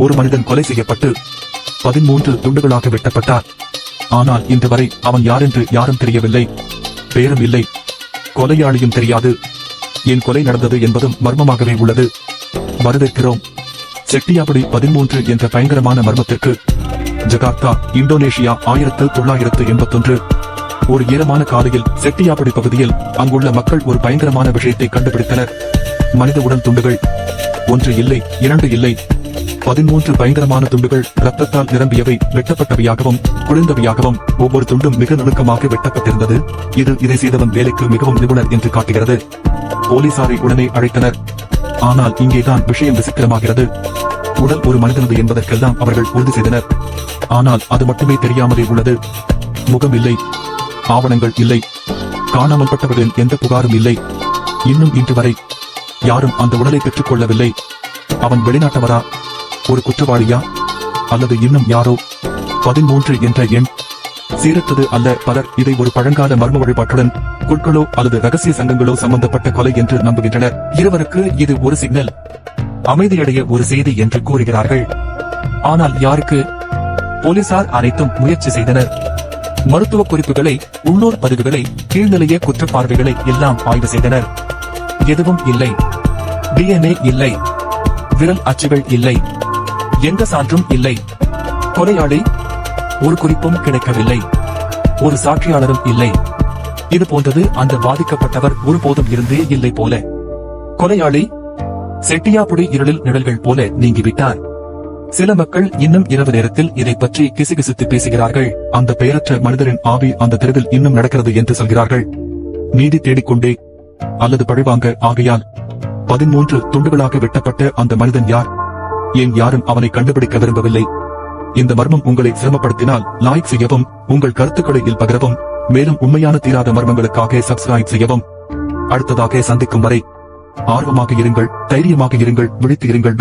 ஒரு மனிதன் கொலை செய்யப்பட்டு 13 துண்டுகளாக வெட்டப்பட்டார். ஆனால் இன்று வரை அவன் யாரென்று யாரும் தெரியவில்லை. பேரும் இல்லை, கொலையாளியும் தெரியாது. என் கொலை நடந்தது என்பதும் மர்மமாகவே உள்ளது. வரவேற்கிறோம் செட்டியாபடி 13 என்ற பயங்கரமான மர்மத்திற்கு. Jakarta, Indonesia, 1981. ஒரு ஈரமான காலையில் செட்டியாபடி பகுதியில் அங்குள்ள மக்கள் ஒரு பயங்கரமான விஷயத்தை கண்டுபிடித்தனர். மனித உடல் துண்டுகள். 1 இல்லை, 2 இல்லை, 13 பயங்கரமான துண்டுகள். ரத்தத்தால் நிரம்பியவை, வெட்டப்பட்டவையாகவும் குளிர்ந்தவையாகவும். ஒவ்வொரு துண்டும் மிக நுணுக்கமாக வெட்டப்பட்டிருந்தது. இது இதை செய்தவன் வேலைக்கு மிகவும் நிபுணர் என்று காட்டுகிறது. போலீசாரை உடனே அழைத்தனர். ஆனால் இங்கேதான் விஷயம் விசித்திரமாகிறது. உடல் ஒரு மனிதனது என்பதற்கெல்லாம் அவர்கள் உறுதி செய்தனர். ஆனால் அது மட்டுமே தெரியாமலே உள்ளது. முகம் இல்லை, ஆவணங்கள் இல்லை, காணாமல் பட்டவர்களின் எந்த புகாரும் இல்லை. இன்னும் இன்று வரை யாரும் அந்த உடலை பெற்றுக் கொள்ளவில்லை. அவன் வெளிநாட்டவரா, ஒரு குற்றவாளியா, அல்லது இன்னும் யாரோ? 13 என்ற எண் சீரற்றது அல்ல. பலர் இதை ஒரு பழங்கால மர்ம வழிபாட்டுடன் குழுக்களோ அல்லது ரகசிய சங்கங்களோ சம்பந்தப்பட்ட கொலை என்று நம்புகின்றனர். இருவருக்கு இது ஒரு சிக்னல், அமைதியடைய ஒரு செய்தி என்று கூறுகிறார்கள். ஆனால் யாருக்கு? போலீசார் அனைத்தும் முயற்சி செய்தனர். மருத்துவ குறிப்புகளை, உள்ளூர் பதிவுகளை, கீழ்நிலைய குற்றப்பார்வைகளை எல்லாம் ஆய்வு செய்தனர். எதுவும் இல்லை. DNA இல்லை, விரல் அச்சுகள் இல்லை, எந்த சான்றும் இல்லை. கொலையாளி ஒரு குறிப்பும் கிடைக்கவில்லை, ஒரு சாட்சியாளரும் இல்லை. இது போன்றது அந்த பாதிக்கப்பட்டவர் ஒருபோதும் இருந்தே இல்லை போல. கொலையாளி செட்டியாபுடி இருளில் நிழல்கள் போல நீங்கிவிட்டார். சில மக்கள் இன்னும் இரவு நேரத்தில் இதை பற்றி கிசுகிசுத்து பேசுகிறார்கள். அந்த பெயரற்ற மனிதரின் ஆவி அந்த தெருவில் இன்னும் நடக்கிறது என்று சொல்கிறார்கள். நீதி தேடிக்கொண்டே, அல்லது பழிவாங்க. ஆகையால் 13 துண்டுகளாக வெட்டப்பட்ட அந்த மனிதன் யார்? ஏன் யாரும் அவனை கண்டுபிடிக்க விரும்பவில்லை? இந்த மர்மம் உங்களை சிரமப்படுத்தினால் லைக் செய்யவும், உங்கள் கருத்துக்களை பகிரவும், மேலும் உண்மையான தீராத மர்மங்களுக்காக சப்ஸ்கிரைப் செய்யவும். அடுத்ததாக சந்திக்கும் வரை ஆர்வமாக இருங்கள், தைரியமாக இருங்கள், விழித்து இருங்கள்.